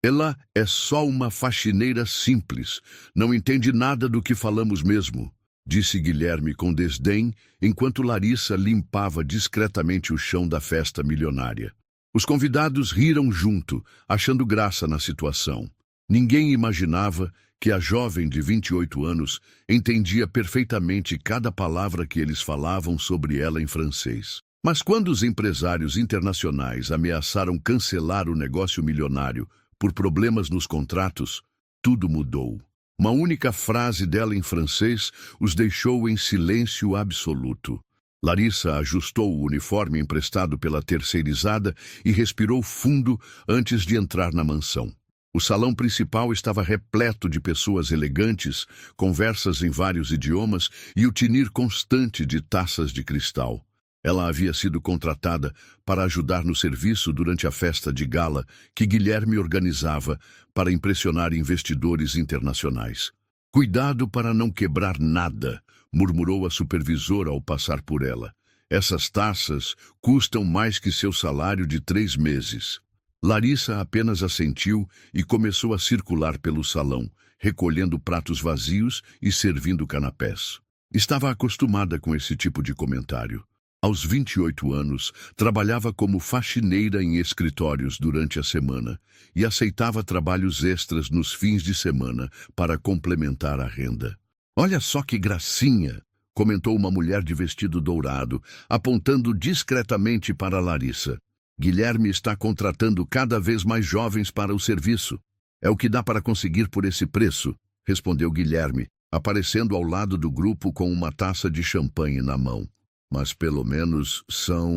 Ela é só uma faxineira simples, não entende nada do que falamos mesmo, disse Guilherme com desdém, enquanto Larissa limpava discretamente o chão da festa milionária. Os convidados riram junto, achando graça na situação. Ninguém imaginava que a jovem de 28 anos entendia perfeitamente cada palavra que eles falavam sobre ela em francês. Mas quando os empresários internacionais ameaçaram cancelar o negócio milionário por problemas nos contratos, tudo mudou. Uma única frase dela em francês os deixou em silêncio absoluto. Larissa ajustou o uniforme emprestado pela terceirizada e respirou fundo antes de entrar na mansão. O salão principal estava repleto de pessoas elegantes, conversas em vários idiomas e o tinir constante de taças de cristal. Ela havia sido contratada para ajudar no serviço durante a festa de gala que Guilherme organizava para impressionar investidores internacionais. "Cuidado para não quebrar nada", murmurou a supervisora ao passar por ela. "Essas taças custam mais que seu salário de 3 meses. Larissa apenas assentiu e começou a circular pelo salão, recolhendo pratos vazios e servindo canapés. Estava acostumada com esse tipo de comentário. Aos 28 anos, trabalhava como faxineira em escritórios durante a semana e aceitava trabalhos extras nos fins de semana para complementar a renda. "Olha só que gracinha", comentou uma mulher de vestido dourado, apontando discretamente para Larissa. "Guilherme está contratando cada vez mais jovens para o serviço. É o que dá para conseguir por esse preço", respondeu Guilherme, aparecendo ao lado do grupo com uma taça de champanhe na mão. "Mas pelo menos são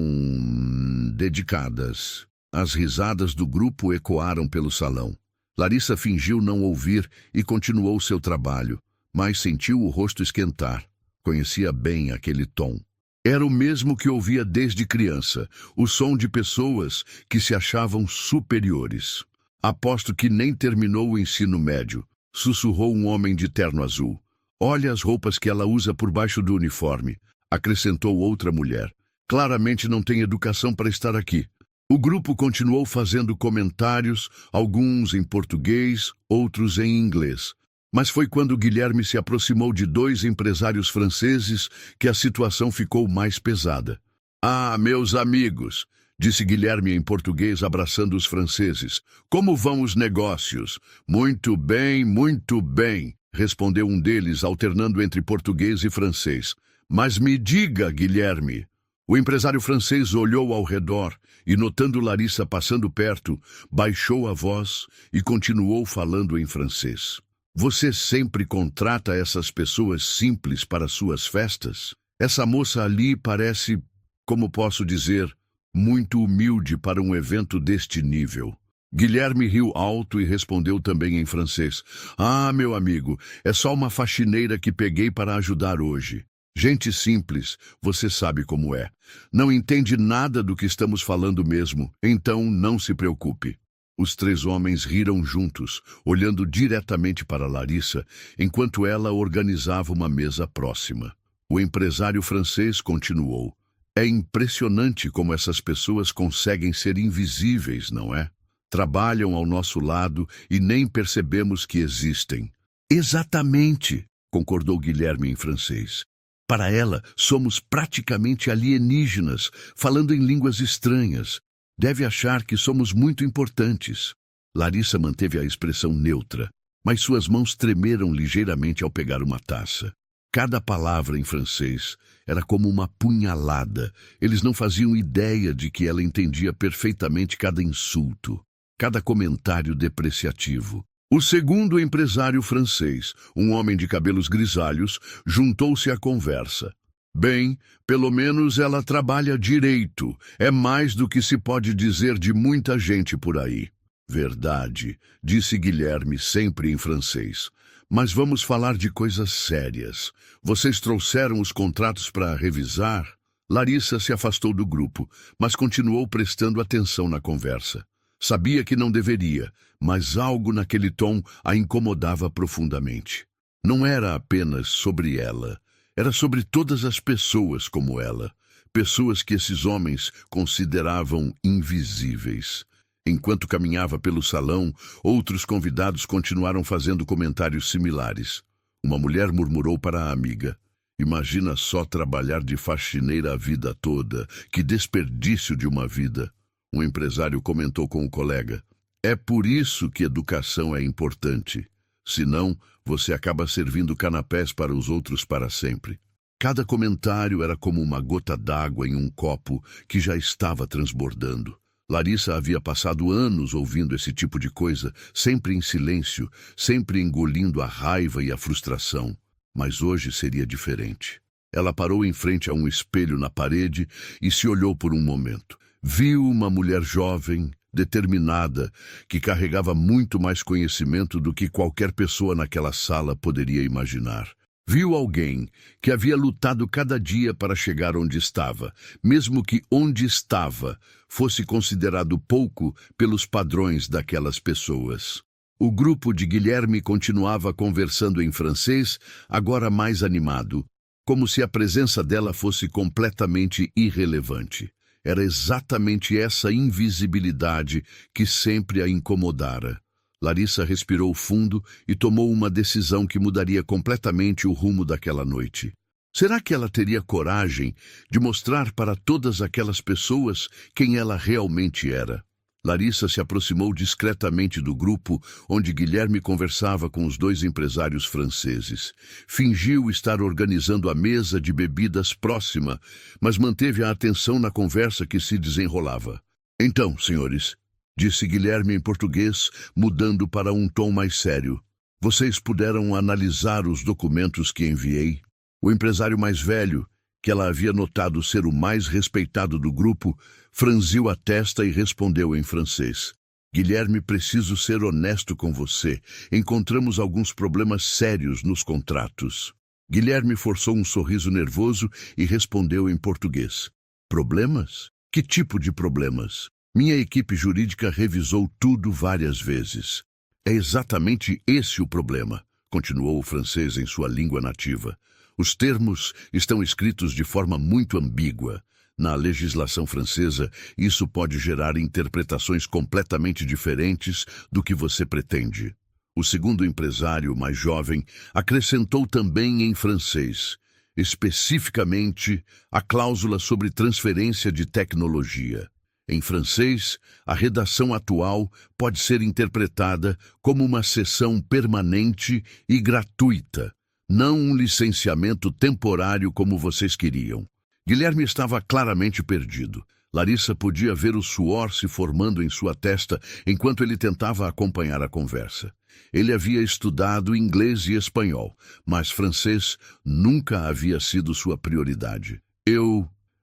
dedicadas." As risadas do grupo ecoaram pelo salão. Larissa fingiu não ouvir e continuou seu trabalho, mas sentiu o rosto esquentar. Conhecia bem aquele tom. Era o mesmo que ouvia desde criança, o som de pessoas que se achavam superiores. "Aposto que nem terminou o ensino médio", sussurrou um homem de terno azul. "Olha as roupas que ela usa por baixo do uniforme", acrescentou outra mulher. "Claramente não tem educação para estar aqui." O grupo continuou fazendo comentários, alguns em português, outros em inglês. Mas foi quando Guilherme se aproximou de 2 empresários franceses que a situação ficou mais pesada. "Ah, meus amigos", disse Guilherme em português, abraçando os franceses. "Como vão os negócios?" Muito bem", respondeu um deles, alternando entre português e francês. "Mas me diga, Guilherme." O empresário francês olhou ao redor e, notando Larissa passando perto, baixou a voz e continuou falando em francês. "Você sempre contrata essas pessoas simples para suas festas? Essa moça ali parece, como posso dizer, muito humilde para um evento deste nível." Guilherme riu alto e respondeu também em francês. "Ah, meu amigo, é só uma faxineira que peguei para ajudar hoje. Gente simples, você sabe como é. Não entende nada do que estamos falando mesmo, então não se preocupe." Os 3 homens riram juntos, olhando diretamente para Larissa, enquanto ela organizava uma mesa próxima. O empresário francês continuou. "É impressionante como essas pessoas conseguem ser invisíveis, não é? Trabalham ao nosso lado e nem percebemos que existem." "Exatamente", concordou Guilherme em francês. "Para ela, somos praticamente alienígenas, falando em línguas estranhas. Deve achar que somos muito importantes." Larissa manteve a expressão neutra, mas suas mãos tremeram ligeiramente ao pegar uma taça. Cada palavra em francês era como uma punhalada. Eles não faziam ideia de que ela entendia perfeitamente cada insulto, cada comentário depreciativo. O segundo empresário francês, um homem de cabelos grisalhos, juntou-se à conversa. "Bem, pelo menos ela trabalha direito. É mais do que se pode dizer de muita gente por aí." "Verdade", disse Guilherme, sempre em francês. "Mas vamos falar de coisas sérias. Vocês trouxeram os contratos para revisar?" Larissa se afastou do grupo, mas continuou prestando atenção na conversa. Sabia que não deveria, mas algo naquele tom a incomodava profundamente. Não era apenas sobre ela. Era sobre todas as pessoas como ela, pessoas que esses homens consideravam invisíveis. Enquanto caminhava pelo salão, outros convidados continuaram fazendo comentários similares. Uma mulher murmurou para a amiga: "Imagina só trabalhar de faxineira a vida toda. Que desperdício de uma vida." Um empresário comentou com o colega: "É por isso que educação é importante. Senão, você acaba servindo canapés para os outros para sempre." Cada comentário era como uma gota d'água em um copo que já estava transbordando. Larissa havia passado anos ouvindo esse tipo de coisa, sempre em silêncio, sempre engolindo a raiva e a frustração. Mas hoje seria diferente. Ela parou em frente a um espelho na parede e se olhou por um momento. Viu uma mulher jovem, determinada, que carregava muito mais conhecimento do que qualquer pessoa naquela sala poderia imaginar. Viu alguém que havia lutado cada dia para chegar onde estava, mesmo que onde estava fosse considerado pouco pelos padrões daquelas pessoas. O grupo de Guilherme continuava conversando em francês, agora mais animado, como se a presença dela fosse completamente irrelevante. Era exatamente essa invisibilidade que sempre a incomodara. Larissa respirou fundo e tomou uma decisão que mudaria completamente o rumo daquela noite. Será que ela teria coragem de mostrar para todas aquelas pessoas quem ela realmente era? Larissa se aproximou discretamente do grupo onde Guilherme conversava com os dois empresários franceses. Fingiu estar organizando a mesa de bebidas próxima, mas manteve a atenção na conversa que se desenrolava. "Então, senhores", disse Guilherme em português, mudando para um tom mais sério, "vocês puderam analisar os documentos que enviei?" O empresário mais velho, que ela havia notado ser o mais respeitado do grupo, franziu a testa e respondeu em francês: "Guilherme, preciso ser honesto com você. Encontramos alguns problemas sérios nos contratos." Guilherme forçou um sorriso nervoso e respondeu em português: "Problemas? Que tipo de problemas?" "Minha equipe jurídica revisou tudo várias vezes." "É exatamente esse o problema", continuou o francês em sua língua nativa. "Os termos estão escritos de forma muito ambígua. Na legislação francesa, isso pode gerar interpretações completamente diferentes do que você pretende." O segundo empresário, mais jovem, acrescentou também em francês, especificamente a cláusula sobre transferência de tecnologia. Em francês, a redação atual pode ser interpretada como uma cessão permanente e gratuita, não um licenciamento temporário como vocês queriam. Guilherme estava claramente perdido. Larissa podia ver o suor se formando em sua testa enquanto ele tentava acompanhar a conversa. Ele havia estudado inglês e espanhol, mas francês nunca havia sido sua prioridade.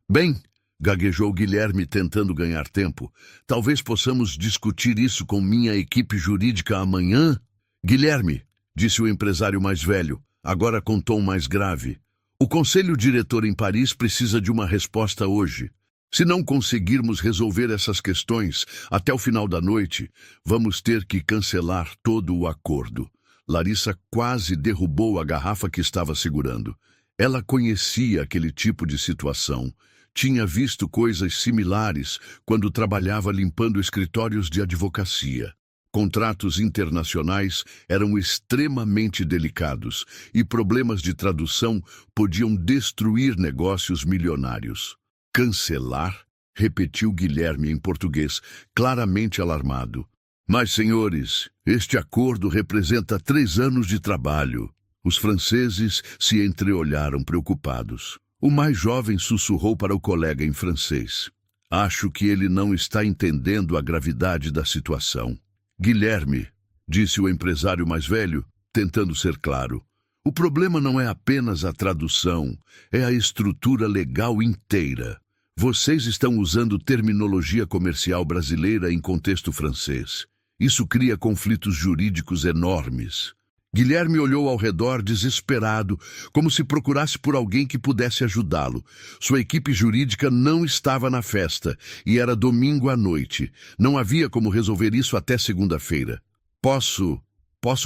Bem, gaguejou Guilherme tentando ganhar tempo. "Talvez possamos discutir isso com minha equipe jurídica amanhã?" "Guilherme", disse o empresário mais velho, agora com tom mais grave, "o conselho diretor em Paris precisa de uma resposta hoje. Se não conseguirmos resolver essas questões até o final da noite, vamos ter que cancelar todo o acordo." Larissa quase derrubou a garrafa que estava segurando. Ela conhecia aquele tipo de situação. Tinha visto coisas similares quando trabalhava limpando escritórios de advocacia. Contratos internacionais eram extremamente delicados e problemas de tradução podiam destruir negócios milionários. "Cancelar?", repetiu Guilherme em português, claramente alarmado. "Mas, senhores, este acordo representa 3 anos de trabalho." Os franceses se entreolharam preocupados. O mais jovem sussurrou para o colega em francês: "Acho que ele não está entendendo a gravidade da situação." "Guilherme", disse o empresário mais velho, tentando ser claro, "o problema não é apenas a tradução, é a estrutura legal inteira. Vocês estão usando terminologia comercial brasileira em contexto francês. Isso cria conflitos jurídicos enormes." Guilherme olhou ao redor desesperado, como se procurasse por alguém que pudesse ajudá-lo. Sua equipe jurídica não estava na festa, e era domingo à noite. Não havia como resolver isso até segunda-feira. Posso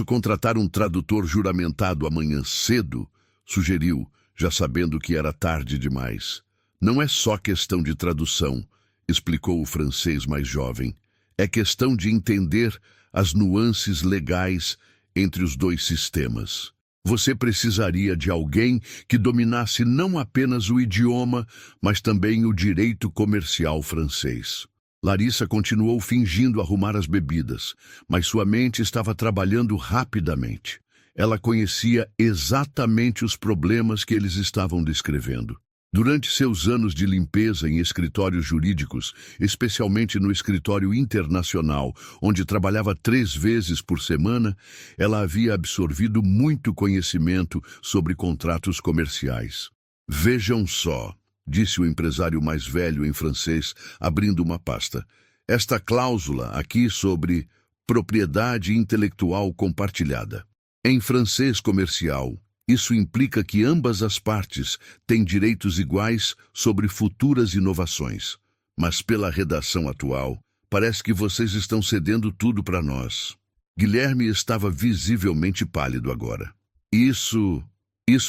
contratar um tradutor juramentado amanhã cedo?" sugeriu, já sabendo que era tarde demais. "Não é só questão de tradução", explicou o francês mais jovem. É questão de entender as nuances legais entre os dois sistemas. Você precisaria de alguém que dominasse não apenas o idioma, mas também o direito comercial francês. Larissa continuou fingindo arrumar as bebidas, mas sua mente estava trabalhando rapidamente. Ela conhecia exatamente os problemas que eles estavam descrevendo. Durante seus anos de limpeza em escritórios jurídicos, especialmente no escritório internacional, onde trabalhava 3 vezes por semana, ela havia absorvido muito conhecimento sobre contratos comerciais. Vejam só, disse o empresário mais velho em francês, abrindo uma pasta. Esta cláusula aqui sobre propriedade intelectual compartilhada. Em francês comercial, isso implica que ambas as partes têm direitos iguais sobre futuras inovações. Mas pela redação atual, parece que vocês estão cedendo tudo para nós. Guilherme estava visivelmente pálido agora. Isso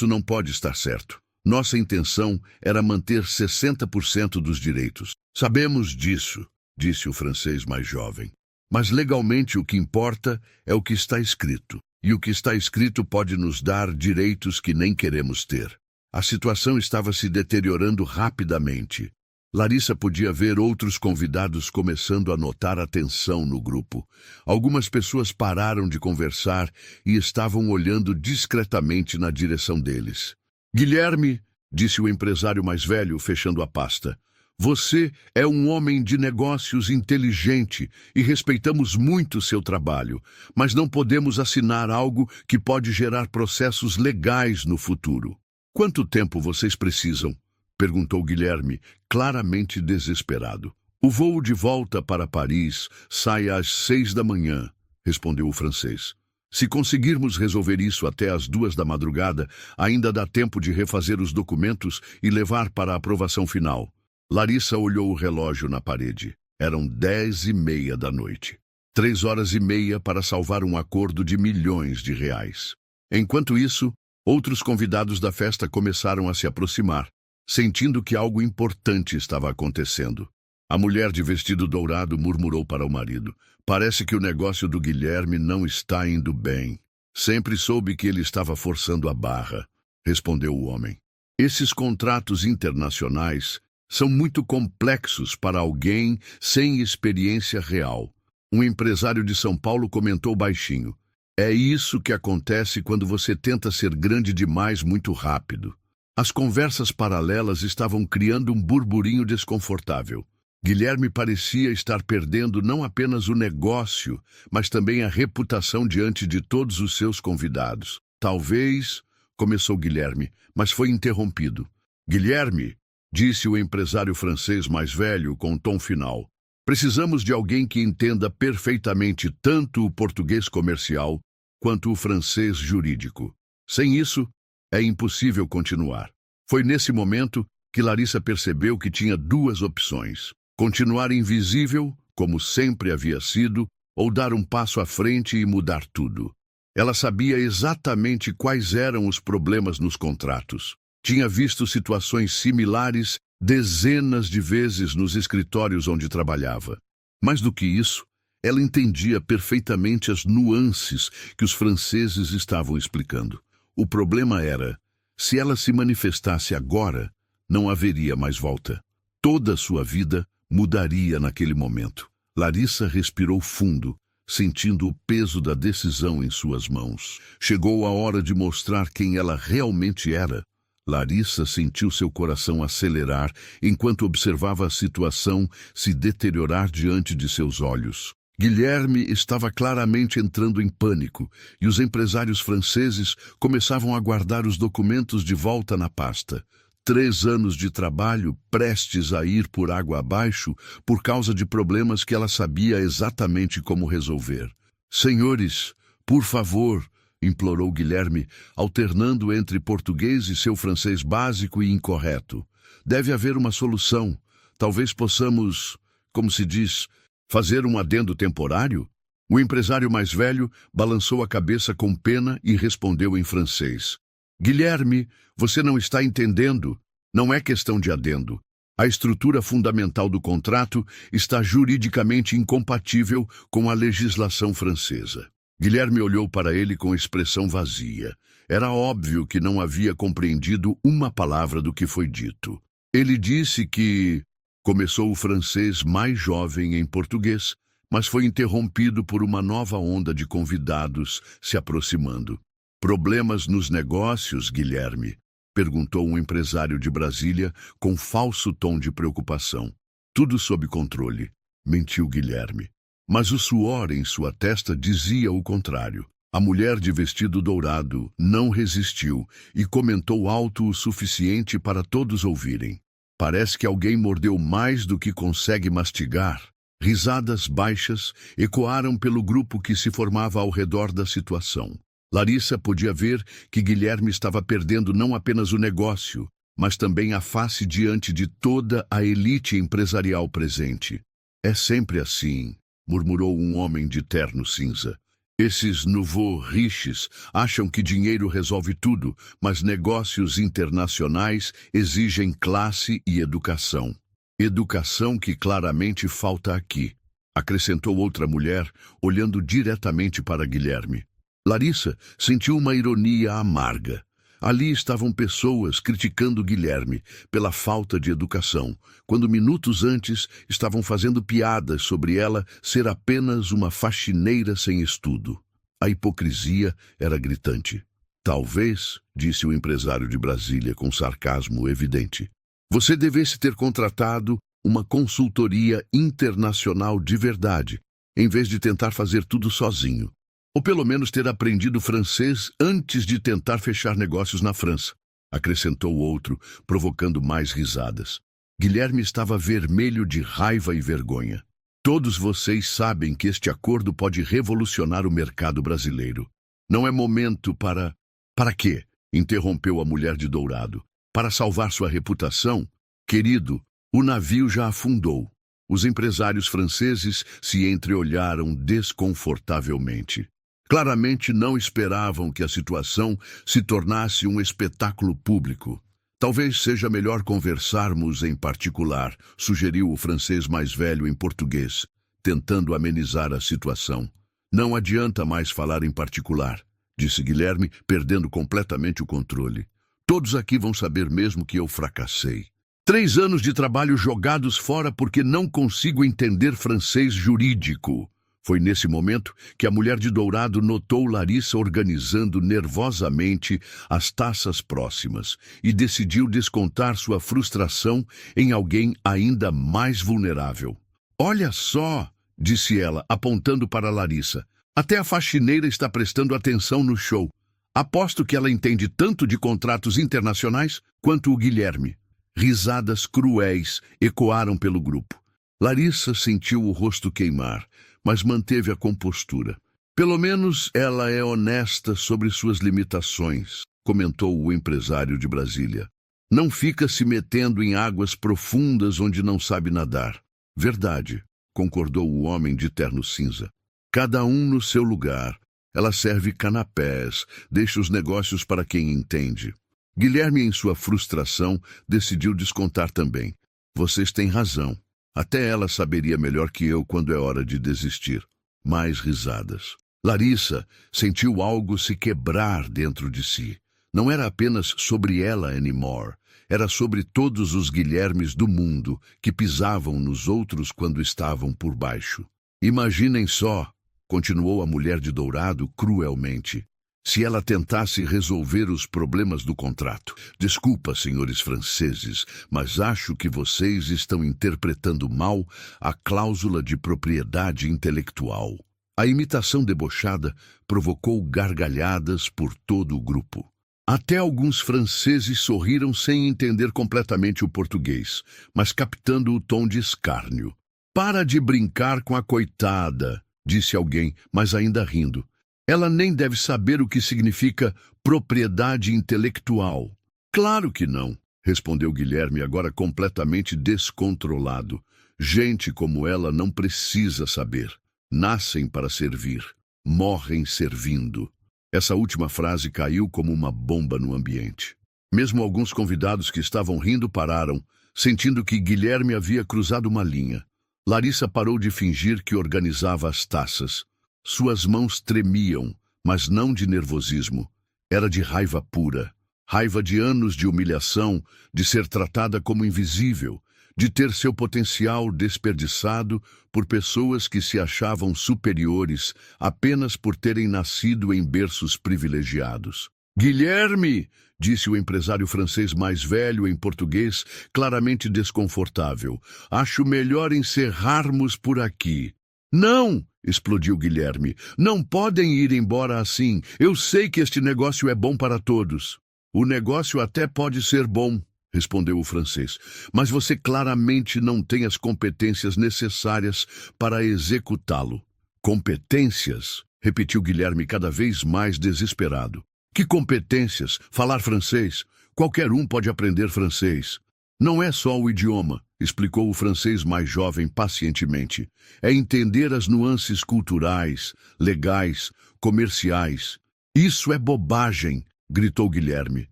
não pode estar certo. Nossa intenção era manter 60% dos direitos. Sabemos disso, disse o francês mais jovem. Mas legalmente o que importa é o que está escrito. E o que está escrito pode nos dar direitos que nem queremos ter. A situação estava se deteriorando rapidamente. Larissa podia ver outros convidados começando a notar a tensão no grupo. Algumas pessoas pararam de conversar e estavam olhando discretamente na direção deles. Guilherme, disse o empresário mais velho, fechando a pasta. Você é um homem de negócios inteligente e respeitamos muito seu trabalho, mas não podemos assinar algo que pode gerar processos legais no futuro. Quanto tempo vocês precisam? Perguntou Guilherme, claramente desesperado. O voo de volta para Paris sai às 6 da manhã, respondeu o francês. Se conseguirmos resolver isso até às 2 da madrugada, ainda dá tempo de refazer os documentos e levar para a aprovação final. Larissa olhou o relógio na parede. Eram 10h30 da noite. 3 horas e meia para salvar um acordo de milhões de reais. Enquanto isso, outros convidados da festa começaram a se aproximar, sentindo que algo importante estava acontecendo. A mulher de vestido dourado murmurou para o marido. Parece que o negócio do Guilherme não está indo bem. Sempre soube que ele estava forçando a barra, respondeu o homem. Esses contratos internacionais são muito complexos para alguém sem experiência real. Um empresário de São Paulo comentou baixinho. É isso que acontece quando você tenta ser grande demais muito rápido. As conversas paralelas estavam criando um burburinho desconfortável. Guilherme parecia estar perdendo não apenas o negócio, mas também a reputação diante de todos os seus convidados. Talvez, começou Guilherme, mas foi interrompido. Guilherme, disse o empresário francês mais velho com tom final. Precisamos de alguém que entenda perfeitamente tanto o português comercial quanto o francês jurídico. Sem isso, é impossível continuar. Foi nesse momento que Larissa percebeu que tinha 2 opções. Continuar invisível, como sempre havia sido, ou dar um passo à frente e mudar tudo. Ela sabia exatamente quais eram os problemas nos contratos. Tinha visto situações similares dezenas de vezes nos escritórios onde trabalhava. Mais do que isso, ela entendia perfeitamente as nuances que os franceses estavam explicando. O problema era, se ela se manifestasse agora, não haveria mais volta. Toda a sua vida mudaria naquele momento. Larissa respirou fundo, sentindo o peso da decisão em suas mãos. Chegou a hora de mostrar quem ela realmente era. Larissa sentiu seu coração acelerar enquanto observava a situação se deteriorar diante de seus olhos. Guilherme estava claramente entrando em pânico e os empresários franceses começavam a guardar os documentos de volta na pasta. 3 anos de trabalho prestes a ir por água abaixo por causa de problemas que ela sabia exatamente como resolver. Senhores, por favor, implorou Guilherme, alternando entre português e seu francês básico e incorreto. Deve haver uma solução. Talvez possamos, como se diz, fazer um adendo temporário? O empresário mais velho balançou a cabeça com pena e respondeu em francês. Guilherme, você não está entendendo. Não é questão de adendo. A estrutura fundamental do contrato está juridicamente incompatível com a legislação francesa. Guilherme olhou para ele com expressão vazia. Era óbvio que não havia compreendido uma palavra do que foi dito. Ele disse que... Começou o francês mais jovem em português, mas foi interrompido por uma nova onda de convidados se aproximando. Problemas nos negócios, Guilherme? Perguntou um empresário de Brasília com falso tom de preocupação. Tudo sob controle, mentiu Guilherme. Mas o suor em sua testa dizia o contrário. A mulher de vestido dourado não resistiu e comentou alto o suficiente para todos ouvirem. Parece que alguém mordeu mais do que consegue mastigar. Risadas baixas ecoaram pelo grupo que se formava ao redor da situação. Larissa podia ver que Guilherme estava perdendo não apenas o negócio, mas também a face diante de toda a elite empresarial presente. É sempre assim, murmurou um homem de terno cinza. Esses nouveaux riches acham que dinheiro resolve tudo, mas negócios internacionais exigem classe e educação. Educação que claramente falta aqui, acrescentou outra mulher, olhando diretamente para Guilherme. Larissa sentiu uma ironia amarga. Ali estavam pessoas criticando Guilherme pela falta de educação, quando minutos antes estavam fazendo piadas sobre ela ser apenas uma faxineira sem estudo. A hipocrisia era gritante. Talvez, disse o empresário de Brasília com sarcasmo evidente, você devesse ter contratado uma consultoria internacional de verdade, em vez de tentar fazer tudo sozinho. Ou pelo menos ter aprendido francês antes de tentar fechar negócios na França, acrescentou o outro, provocando mais risadas. Guilherme estava vermelho de raiva e vergonha. Todos vocês sabem que este acordo pode revolucionar o mercado brasileiro. Não é momento para... Para quê? Interrompeu a mulher de dourado. Para salvar sua reputação? Querido, o navio já afundou. Os empresários franceses se entreolharam desconfortavelmente. Claramente não esperavam que a situação se tornasse um espetáculo público. Talvez seja melhor conversarmos em particular, sugeriu o francês mais velho em português, tentando amenizar a situação. Não adianta mais falar em particular, disse Guilherme, perdendo completamente o controle. Todos aqui vão saber mesmo que eu fracassei. 3 anos de trabalho jogados fora porque não consigo entender francês jurídico. Foi nesse momento que a mulher de dourado notou Larissa organizando nervosamente as taças próximas e decidiu descontar sua frustração em alguém ainda mais vulnerável. Olha só, disse ela, apontando para Larissa. Até a faxineira está prestando atenção no show. Aposto que ela entende tanto de contratos internacionais quanto o Guilherme. Risadas cruéis ecoaram pelo grupo. Larissa sentiu o rosto queimar, mas manteve a compostura. Pelo menos ela é honesta sobre suas limitações, comentou o empresário de Brasília. Não fica se metendo em águas profundas onde não sabe nadar. Verdade, concordou o homem de terno cinza. Cada um no seu lugar. Ela serve canapés, deixa os negócios para quem entende. Guilherme, em sua frustração, decidiu descontar também. Vocês têm razão. Até ela saberia melhor que eu quando é hora de desistir. Mais risadas. Larissa sentiu algo se quebrar dentro de si. Não era apenas sobre ela anymore. Era sobre todos os Guilhermes do mundo que pisavam nos outros quando estavam por baixo. Imaginem só, continuou a mulher de dourado cruelmente, se ela tentasse resolver os problemas do contrato. Desculpa, senhores franceses, mas acho que vocês estão interpretando mal a cláusula de propriedade intelectual. A imitação debochada provocou gargalhadas por todo o grupo. Até alguns franceses sorriram sem entender completamente o português, mas captando o tom de escárnio. Para de brincar com a coitada, disse alguém, mas ainda rindo. Ela nem deve saber o que significa propriedade intelectual. Claro que não, respondeu Guilherme, agora completamente descontrolado. Gente como ela não precisa saber. Nascem para servir, morrem servindo. Essa última frase caiu como uma bomba no ambiente. Mesmo alguns convidados que estavam rindo pararam, sentindo que Guilherme havia cruzado uma linha. Larissa parou de fingir que organizava as taças. Suas mãos tremiam, mas não de nervosismo. Era de raiva pura. Raiva de anos de humilhação, de ser tratada como invisível, de ter seu potencial desperdiçado por pessoas que se achavam superiores apenas por terem nascido em berços privilegiados. Guilherme, disse o empresário francês mais velho em português, claramente desconfortável, acho melhor encerrarmos por aqui. Não, explodiu Guilherme, não podem ir embora assim. Eu sei que este negócio é bom para todos. O negócio até pode ser bom, respondeu o francês, mas você claramente não tem as competências necessárias para executá-lo. Competências? Repetiu Guilherme cada vez mais desesperado. Que competências? Falar francês? Qualquer um pode aprender francês. Não é só o idioma, explicou o francês mais jovem pacientemente. É entender as nuances culturais, legais, comerciais. Isso é bobagem, gritou Guilherme.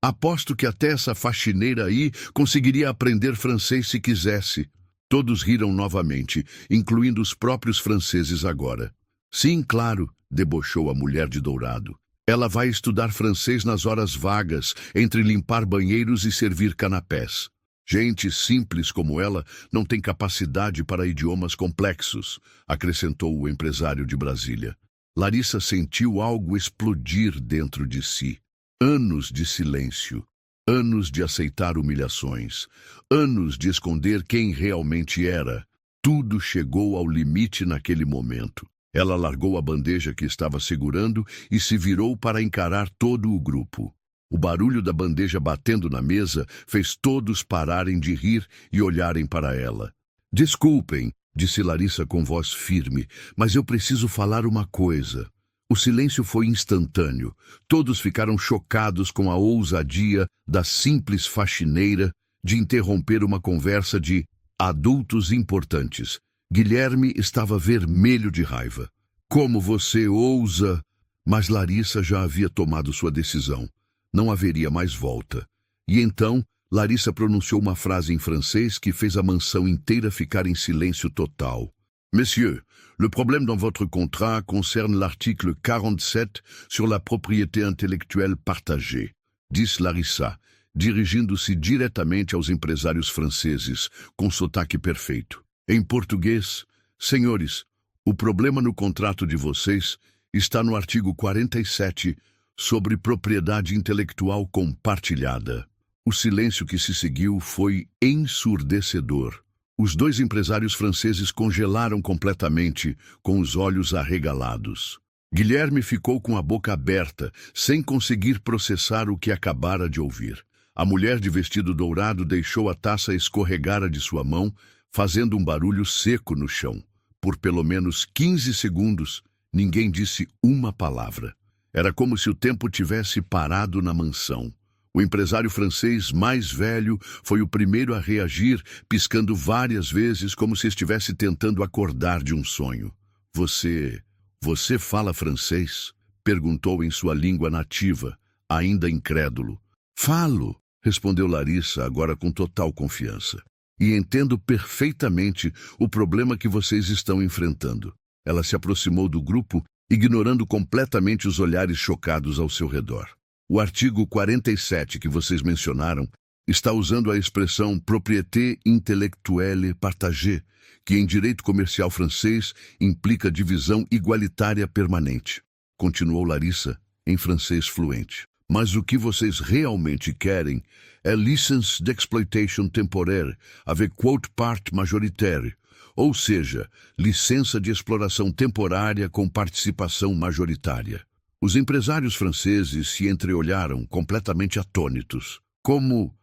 Aposto que até essa faxineira aí conseguiria aprender francês se quisesse. Todos riram novamente, incluindo os próprios franceses agora. Sim, claro, debochou a mulher de dourado. Ela vai estudar francês nas horas vagas, entre limpar banheiros e servir canapés. Gente simples como ela não tem capacidade para idiomas complexos, acrescentou o empresário de Brasília. Larissa sentiu algo explodir dentro de si. Anos de silêncio, anos de aceitar humilhações, anos de esconder quem realmente era. Tudo chegou ao limite naquele momento. Ela largou a bandeja que estava segurando e se virou para encarar todo o grupo. O barulho da bandeja batendo na mesa fez todos pararem de rir e olharem para ela. Desculpem, disse Larissa com voz firme, mas eu preciso falar uma coisa. O silêncio foi instantâneo. Todos ficaram chocados com a ousadia da simples faxineira de interromper uma conversa de adultos importantes. Guilherme estava vermelho de raiva. Como você ousa? Mas Larissa já havia tomado sua decisão. Não haveria mais volta. E então, Larissa pronunciou uma frase em francês que fez a mansão inteira ficar em silêncio total. Monsieur, le problème dans votre contrat concerne l'article 47 sur la propriété intellectuelle partagée, disse Larissa, dirigindo-se diretamente aos empresários franceses, com sotaque perfeito. Em português, senhores, o problema no contrato de vocês está no artigo 47 sobre propriedade intelectual compartilhada. O silêncio que se seguiu foi ensurdecedor. Os dois empresários franceses congelaram completamente, com os olhos arregalados. Guilherme ficou com a boca aberta, sem conseguir processar o que acabara de ouvir. A mulher de vestido dourado deixou a taça escorregar de sua mão, fazendo um barulho seco no chão. Por pelo menos 15 segundos, ninguém disse uma palavra. Era como se o tempo tivesse parado na mansão. O empresário francês mais velho foi o primeiro a reagir, piscando várias vezes como se estivesse tentando acordar de um sonho. Você fala francês? Perguntou em sua língua nativa, ainda incrédulo. Falo, respondeu Larissa, agora com total confiança. E entendo perfeitamente o problema que vocês estão enfrentando. Ela se aproximou do grupo, ignorando completamente os olhares chocados ao seu redor. O artigo 47 que vocês mencionaram está usando a expressão propriété intellectuelle partagée, que em direito comercial francês implica divisão igualitária permanente. Continuou Larissa, em francês fluente. Mas o que vocês realmente querem é licence d'exploitation temporaire avec quote part majoritaire, ou seja, licença de exploração temporária com participação majoritária. Os empresários franceses se entreolharam completamente atônitos. Como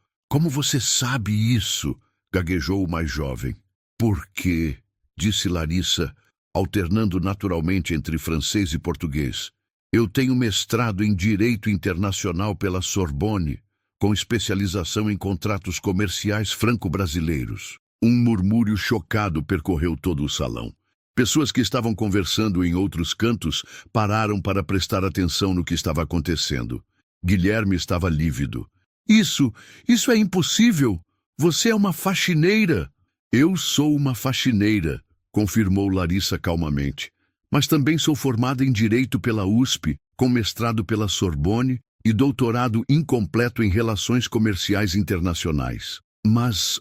você sabe isso? Gaguejou o mais jovem. Por quê? Disse Larissa, alternando naturalmente entre francês e português. Eu tenho mestrado em Direito Internacional pela Sorbonne, com especialização em contratos comerciais franco-brasileiros. Um murmúrio chocado percorreu todo o salão. Pessoas que estavam conversando em outros cantos pararam para prestar atenção no que estava acontecendo. Guilherme estava lívido. Isso é impossível! Você é uma faxineira. Eu sou uma faxineira, confirmou Larissa calmamente. Mas também sou formada em Direito pela USP, com mestrado pela Sorbonne e doutorado incompleto em Relações Comerciais Internacionais. Mas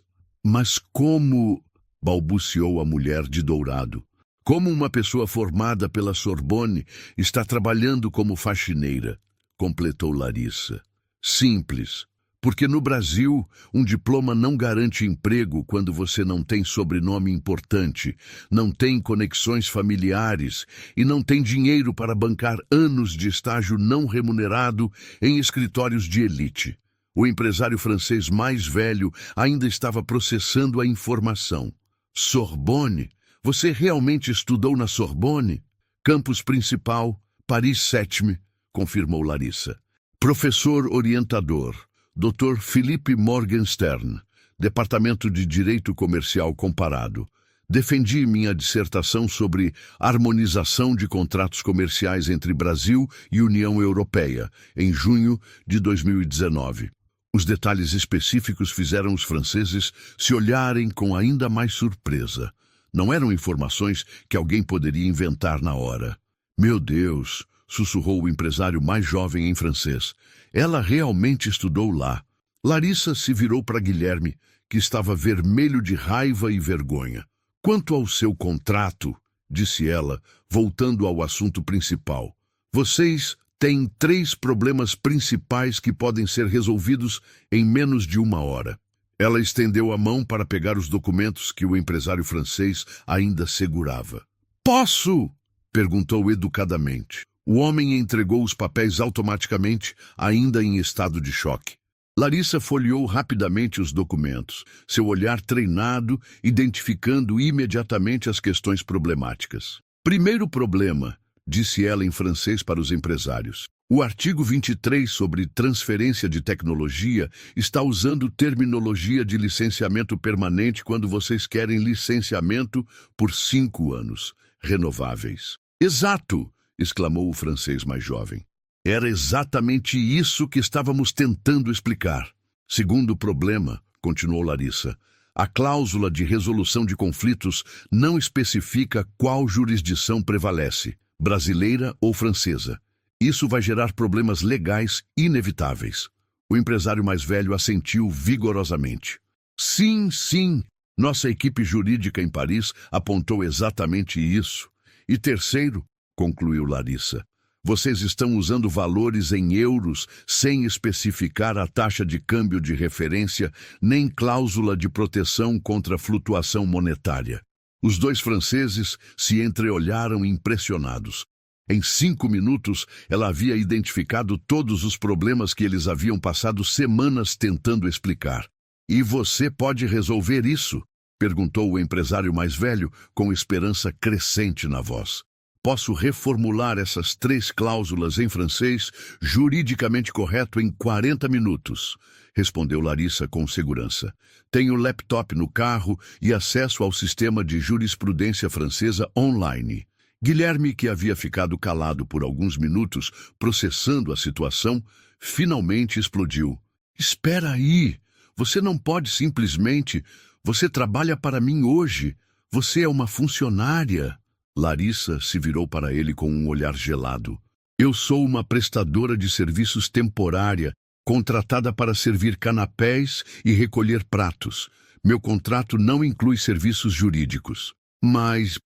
como... balbuciou a mulher de dourado. Como uma pessoa formada pela Sorbonne está trabalhando como faxineira? Completou Larissa. Simples. Porque no Brasil, um diploma não garante emprego quando você não tem sobrenome importante, não tem conexões familiares e não tem dinheiro para bancar anos de estágio não remunerado em escritórios de elite. O empresário francês mais velho ainda estava processando a informação. Sorbonne? Você realmente estudou na Sorbonne? Campus principal, Paris 7, confirmou Larissa. Professor orientador, Dr. Philippe Morgenstern, Departamento de Direito Comercial Comparado. Defendi minha dissertação sobre harmonização de contratos comerciais entre Brasil e União Europeia, em junho de 2019. Os detalhes específicos fizeram os franceses se olharem com ainda mais surpresa. Não eram informações que alguém poderia inventar na hora. Meu Deus, sussurrou o empresário mais jovem em francês. Ela realmente estudou lá. Larissa se virou para Guilherme, que estava vermelho de raiva e vergonha. Quanto ao seu contrato, disse ela, voltando ao assunto principal. Vocês têm 3 problemas principais que podem ser resolvidos em menos de 1 hora. Ela estendeu a mão para pegar os documentos que o empresário francês ainda segurava. Posso? Perguntou educadamente. O homem entregou os papéis automaticamente, ainda em estado de choque. Larissa folheou rapidamente os documentos, seu olhar treinado, identificando imediatamente as questões problemáticas. Primeiro problema, disse ela em francês para os empresários. O artigo 23 sobre transferência de tecnologia está usando terminologia de licenciamento permanente quando vocês querem licenciamento por 5 anos, renováveis. Exato! Exclamou o francês mais jovem. Era exatamente isso que estávamos tentando explicar. Segundo problema, continuou Larissa, a cláusula de resolução de conflitos não especifica qual jurisdição prevalece, brasileira ou francesa. Isso vai gerar problemas legais inevitáveis. O empresário mais velho assentiu vigorosamente. Sim, sim, nossa equipe jurídica em Paris apontou exatamente isso. E terceiro, concluiu Larissa, vocês estão usando valores em euros sem especificar a taxa de câmbio de referência nem cláusula de proteção contra flutuação monetária. Os 2 franceses se entreolharam impressionados. Em 5 minutos, ela havia identificado todos os problemas que eles haviam passado semanas tentando explicar. E você pode resolver isso? Perguntou o empresário mais velho, com esperança crescente na voz. Posso reformular essas 3 cláusulas em francês, juridicamente correto, em 40 minutos, respondeu Larissa com segurança. Tenho laptop no carro e acesso ao sistema de jurisprudência francesa online. Guilherme, que havia ficado calado por alguns minutos, processando a situação, finalmente explodiu. Espera aí! Você não pode simplesmente... Você trabalha para mim hoje. Você é uma funcionária. Larissa se virou para ele com um olhar gelado. Eu sou uma prestadora de serviços temporária, contratada para servir canapés e recolher pratos. Meu contrato não inclui serviços jurídicos. Mas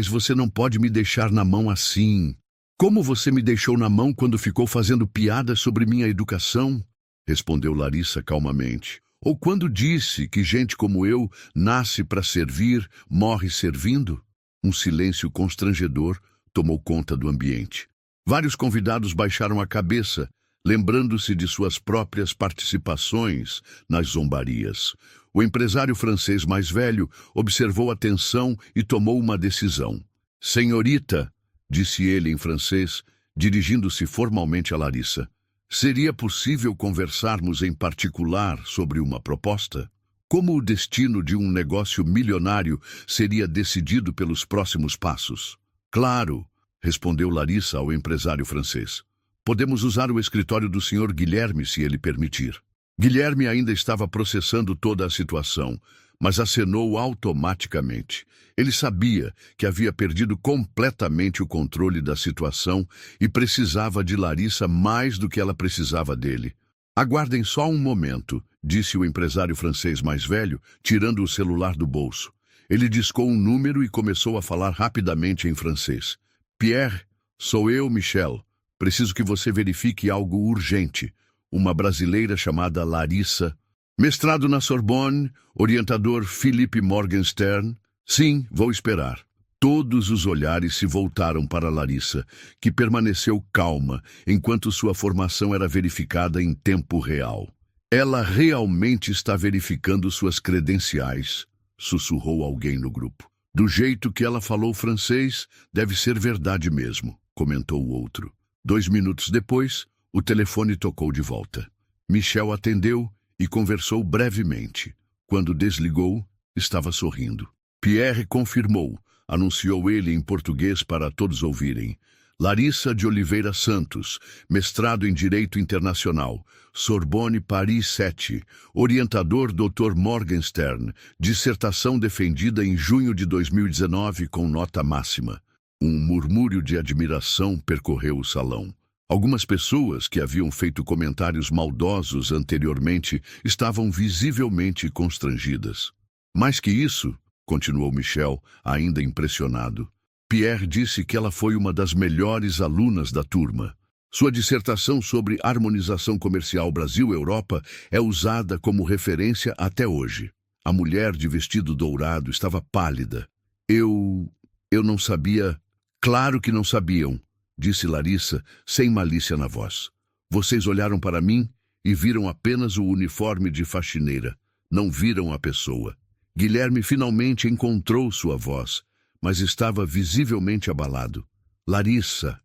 você não pode me deixar na mão assim. Como você me deixou na mão quando ficou fazendo piadas sobre minha educação? Respondeu Larissa calmamente. Ou quando disse que gente como eu nasce para servir, morre servindo? Um silêncio constrangedor tomou conta do ambiente. Vários convidados baixaram a cabeça, lembrando-se de suas próprias participações nas zombarias. O empresário francês mais velho observou a tensão e tomou uma decisão. Senhorita, disse ele em francês, dirigindo-se formalmente a Larissa, seria possível conversarmos em particular sobre uma proposta? Como o destino de um negócio milionário seria decidido pelos próximos passos? Claro, respondeu Larissa ao empresário francês. Podemos usar o escritório do Sr. Guilherme, se ele permitir. Guilherme ainda estava processando toda a situação, mas acenou automaticamente. Ele sabia que havia perdido completamente o controle da situação e precisava de Larissa mais do que ela precisava dele. Aguardem só um momento, disse o empresário francês mais velho, tirando o celular do bolso. Ele discou um número e começou a falar rapidamente em francês. Pierre, sou eu, Michel. Preciso que você verifique algo urgente. Uma brasileira chamada Larissa. Mestrado na Sorbonne, orientador Philippe Morgenstern. Sim, vou esperar. Todos os olhares se voltaram para Larissa, que permaneceu calma enquanto sua formação era verificada em tempo real. Ela realmente está verificando suas credenciais, sussurrou alguém no grupo. Do jeito que ela falou francês, deve ser verdade mesmo, comentou o outro. 2 minutos depois, o telefone tocou de volta. Michel atendeu e conversou brevemente. Quando desligou, estava sorrindo. Pierre confirmou, anunciou ele em português para todos ouvirem. Larissa de Oliveira Santos, mestrado em Direito Internacional, Sorbonne Paris 7, orientador Dr. Morgenstern, dissertação defendida em junho de 2019 com nota máxima. Um murmúrio de admiração percorreu o salão. Algumas pessoas que haviam feito comentários maldosos anteriormente estavam visivelmente constrangidas. Mais que isso, continuou Michel, ainda impressionado, Pierre disse que ela foi uma das melhores alunas da turma. Sua dissertação sobre harmonização comercial Brasil-Europa é usada como referência até hoje. A mulher de vestido dourado estava pálida. Eu não sabia. Claro que não sabiam, disse Larissa, sem malícia na voz. Vocês olharam para mim e viram apenas o uniforme de faxineira. Não viram a pessoa. Guilherme finalmente encontrou sua voz, mas estava visivelmente abalado. Larissa,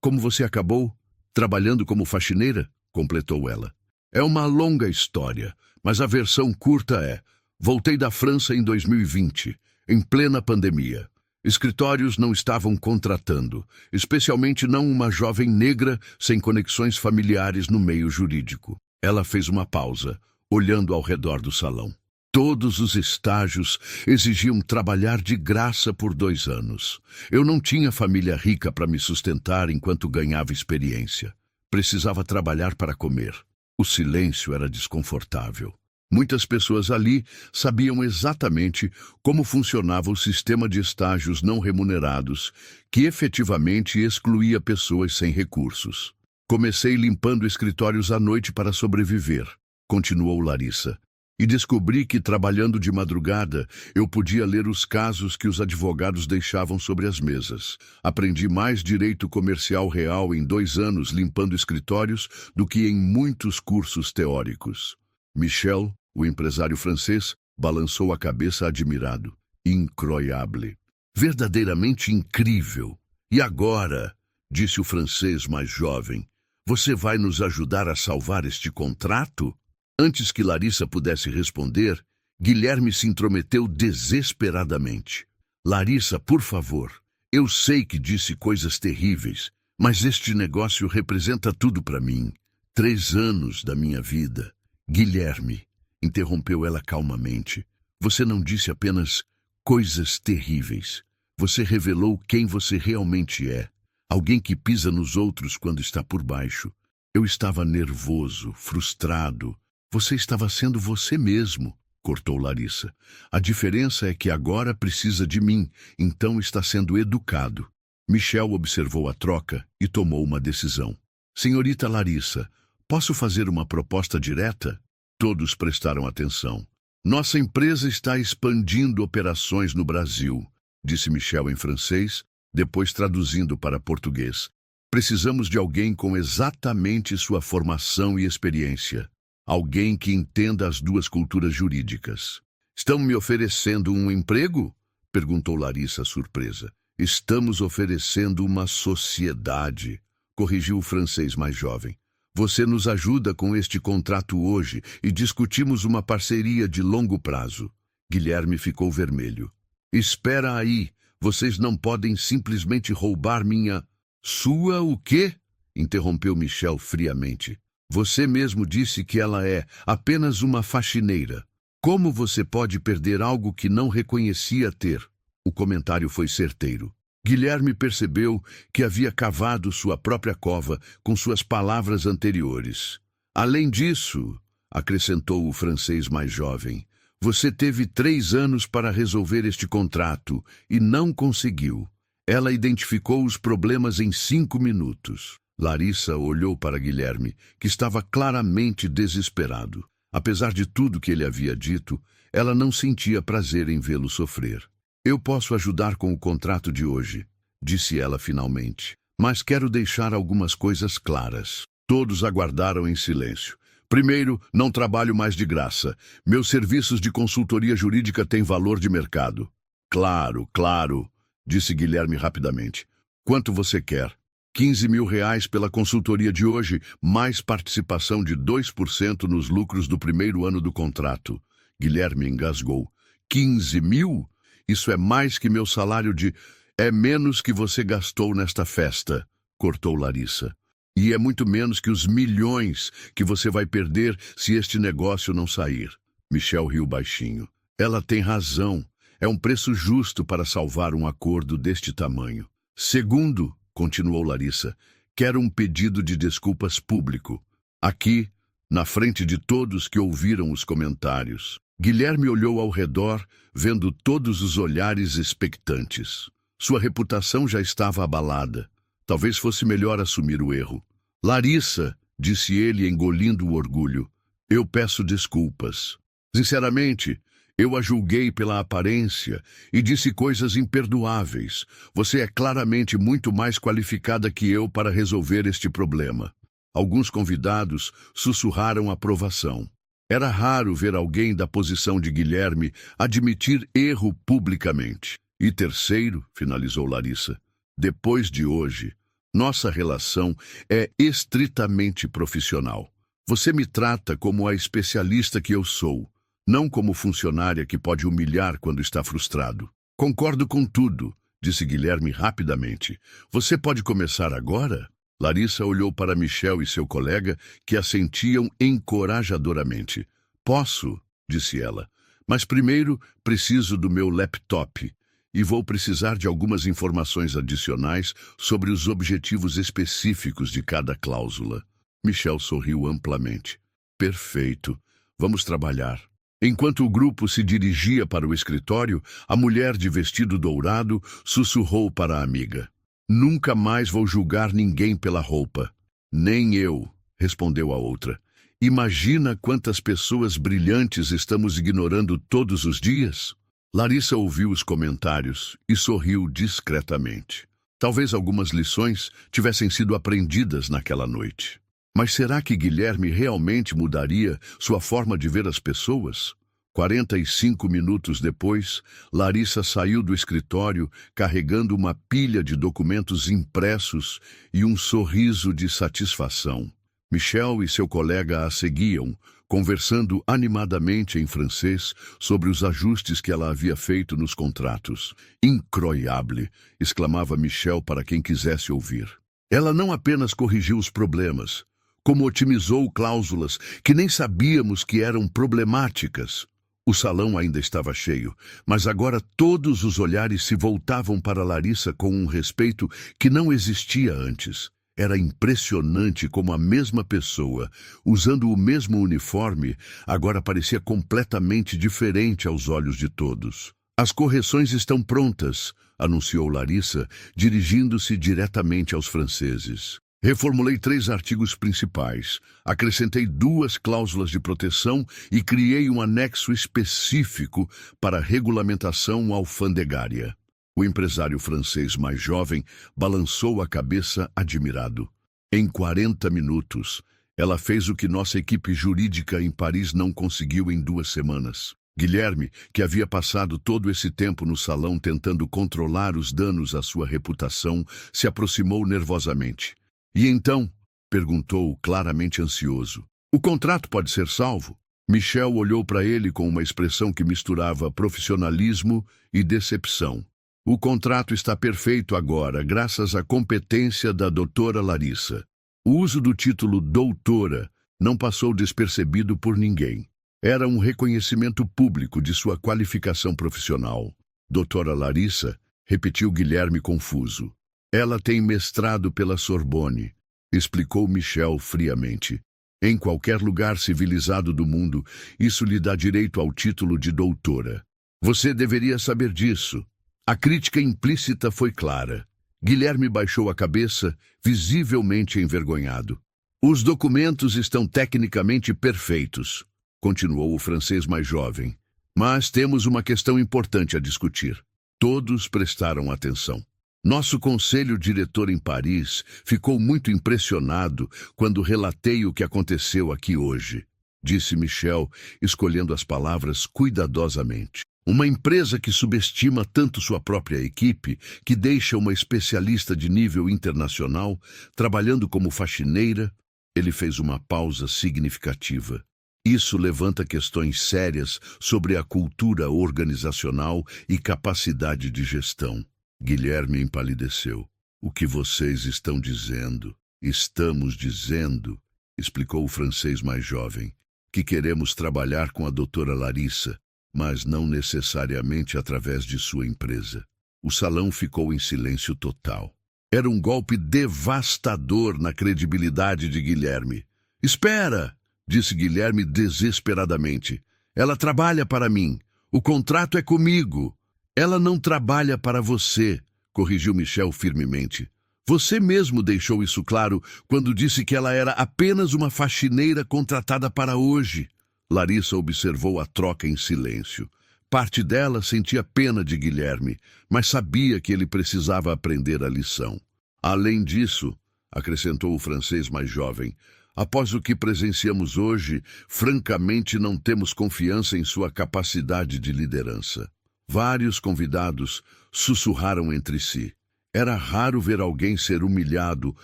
como você acabou? Trabalhando como faxineira? Completou ela. É uma longa história, mas a versão curta é: voltei da França em 2020, em plena pandemia. Escritórios não estavam contratando, especialmente não uma jovem negra sem conexões familiares no meio jurídico. Ela fez uma pausa, olhando ao redor do salão. Todos os estágios exigiam trabalhar de graça por 2 anos. Eu não tinha família rica para me sustentar enquanto ganhava experiência. Precisava trabalhar para comer. O silêncio era desconfortável. Muitas pessoas ali sabiam exatamente como funcionava o sistema de estágios não remunerados, que efetivamente excluía pessoas sem recursos. Comecei limpando escritórios à noite para sobreviver, continuou Larissa. E descobri que, trabalhando de madrugada, eu podia ler os casos que os advogados deixavam sobre as mesas. Aprendi mais direito comercial real em 2 anos limpando escritórios do que em muitos cursos teóricos. Michel, o empresário francês, balançou a cabeça admirado. Incroyable. Verdadeiramente incrível. E agora, disse o francês mais jovem, você vai nos ajudar a salvar este contrato? Antes que Larissa pudesse responder, Guilherme se intrometeu desesperadamente. Larissa, por favor, eu sei que disse coisas terríveis, mas este negócio representa tudo para mim. 3 anos da minha vida. Guilherme, interrompeu ela calmamente, você não disse apenas coisas terríveis. Você revelou quem você realmente é. Alguém que pisa nos outros quando está por baixo. Eu estava nervoso, frustrado. Você estava sendo você mesmo, cortou Larissa. A diferença é que agora precisa de mim, então está sendo educado. Michel observou a troca e tomou uma decisão. Senhorita Larissa, posso fazer uma proposta direta? Todos prestaram atenção. Nossa empresa está expandindo operações no Brasil, disse Michel em francês, depois traduzindo para português. Precisamos de alguém com exatamente sua formação e experiência. Alguém que entenda as 2 culturas jurídicas. Estão me oferecendo um emprego? Perguntou Larissa, surpresa. Estamos oferecendo uma sociedade, corrigiu o francês mais jovem. Você nos ajuda com este contrato hoje e discutimos uma parceria de longo prazo. Guilherme ficou vermelho. Espera aí, vocês não podem simplesmente roubar minha... Sua o quê? Interrompeu Michel friamente. Você mesmo disse que ela é apenas uma faxineira. Como você pode perder algo que não reconhecia ter? O comentário foi certeiro. Guilherme percebeu que havia cavado sua própria cova com suas palavras anteriores. Além disso, acrescentou o francês mais jovem, você teve 3 anos para resolver este contrato e não conseguiu. Ela identificou os problemas em 5 minutos. Larissa olhou para Guilherme, que estava claramente desesperado. Apesar de tudo que ele havia dito, ela não sentia prazer em vê-lo sofrer. Eu posso ajudar com o contrato de hoje, disse ela finalmente, mas quero deixar algumas coisas claras. Todos aguardaram em silêncio. Primeiro, não trabalho mais de graça. Meus serviços de consultoria jurídica têm valor de mercado. Claro, claro, disse Guilherme rapidamente. Quanto você quer? 15 mil reais pela consultoria de hoje, mais participação de 2% nos lucros do primeiro ano do contrato. Guilherme engasgou. 15 mil? Isso é mais que meu salário de... É menos que você gastou nesta festa, cortou Larissa. E é muito menos que os milhões que você vai perder se este negócio não sair. Michel riu baixinho. Ela tem razão. É um preço justo para salvar um acordo deste tamanho. Segundo, continuou Larissa, quero um pedido de desculpas público. Aqui, na frente de todos que ouviram os comentários. Guilherme olhou ao redor, vendo todos os olhares expectantes. Sua reputação já estava abalada. Talvez fosse melhor assumir o erro. Larissa, disse ele engolindo o orgulho, eu peço desculpas. Sinceramente, eu a julguei pela aparência e disse coisas imperdoáveis. Você é claramente muito mais qualificada que eu para resolver este problema. Alguns convidados sussurraram aprovação. Era raro ver alguém da posição de Guilherme admitir erro publicamente. E terceiro, finalizou Larissa, depois de hoje, nossa relação é estritamente profissional. Você me trata como a especialista que eu sou, não como funcionária que pode humilhar quando está frustrado. Concordo com tudo, disse Guilherme rapidamente. Você pode começar agora? Larissa olhou para Michel e seu colega, que assentiam encorajadoramente. Posso, disse ela, mas primeiro preciso do meu laptop. E vou precisar de algumas informações adicionais sobre os objetivos específicos de cada cláusula. Michel sorriu amplamente. Perfeito. Vamos trabalhar. Enquanto o grupo se dirigia para o escritório, a mulher de vestido dourado sussurrou para a amiga. Nunca mais vou julgar ninguém pela roupa. Nem eu, respondeu a outra. Imagina quantas pessoas brilhantes estamos ignorando todos os dias? Larissa ouviu os comentários e sorriu discretamente. Talvez algumas lições tivessem sido aprendidas naquela noite. Mas será que Guilherme realmente mudaria sua forma de ver as pessoas? 45 minutos depois, Larissa saiu do escritório carregando uma pilha de documentos impressos e um sorriso de satisfação. Michel e seu colega a seguiam, conversando animadamente em francês sobre os ajustes que ela havia feito nos contratos. Incroyable, exclamava Michel para quem quisesse ouvir. Ela não apenas corrigiu os problemas, como otimizou cláusulas que nem sabíamos que eram problemáticas. O salão ainda estava cheio, mas agora todos os olhares se voltavam para Larissa com um respeito que não existia antes. Era impressionante como a mesma pessoa, usando o mesmo uniforme, agora parecia completamente diferente aos olhos de todos. As correções estão prontas, anunciou Larissa, dirigindo-se diretamente aos franceses. Reformulei 3 artigos principais, acrescentei 2 cláusulas de proteção e criei um anexo específico para a regulamentação alfandegária. O empresário francês mais jovem balançou a cabeça admirado. Em 40 minutos, ela fez o que nossa equipe jurídica em Paris não conseguiu em 2 semanas. Guilherme, que havia passado todo esse tempo no salão tentando controlar os danos à sua reputação, se aproximou nervosamente. E então? Perguntou, claramente ansioso. O contrato pode ser salvo? Michel olhou para ele com uma expressão que misturava profissionalismo e decepção. O contrato está perfeito agora, graças à competência da doutora Larissa. O uso do título doutora não passou despercebido por ninguém. Era um reconhecimento público de sua qualificação profissional. Doutora Larissa, repetiu Guilherme confuso. Ela tem mestrado pela Sorbonne, explicou Michel friamente. Em qualquer lugar civilizado do mundo, isso lhe dá direito ao título de doutora. Você deveria saber disso. A crítica implícita foi clara. Guilherme baixou a cabeça, visivelmente envergonhado. Os documentos estão tecnicamente perfeitos, continuou o francês mais jovem. Mas temos uma questão importante a discutir. Todos prestaram atenção. Nosso conselho diretor em Paris ficou muito impressionado quando relatei o que aconteceu aqui hoje, disse Michel, escolhendo as palavras cuidadosamente. Uma empresa que subestima tanto sua própria equipe, que deixa uma especialista de nível internacional trabalhando como faxineira. Ele fez uma pausa significativa. Isso levanta questões sérias sobre a cultura organizacional e capacidade de gestão. Guilherme empalideceu. O que vocês estão dizendo? Estamos dizendo, explicou o francês mais jovem, que queremos trabalhar com a doutora Larissa, mas não necessariamente através de sua empresa. O salão ficou em silêncio total. Era um golpe devastador na credibilidade de Guilherme. Espera, disse Guilherme desesperadamente. Ela trabalha para mim. O contrato é comigo. Ela não trabalha para você, corrigiu Michel firmemente. Você mesmo deixou isso claro quando disse que ela era apenas uma faxineira contratada para hoje. Larissa observou a troca em silêncio. Parte dela sentia pena de Guilherme, mas sabia que ele precisava aprender a lição. Além disso, acrescentou o francês mais jovem, após o que presenciamos hoje, francamente não temos confiança em sua capacidade de liderança. Vários convidados sussurraram entre si. Era raro ver alguém ser humilhado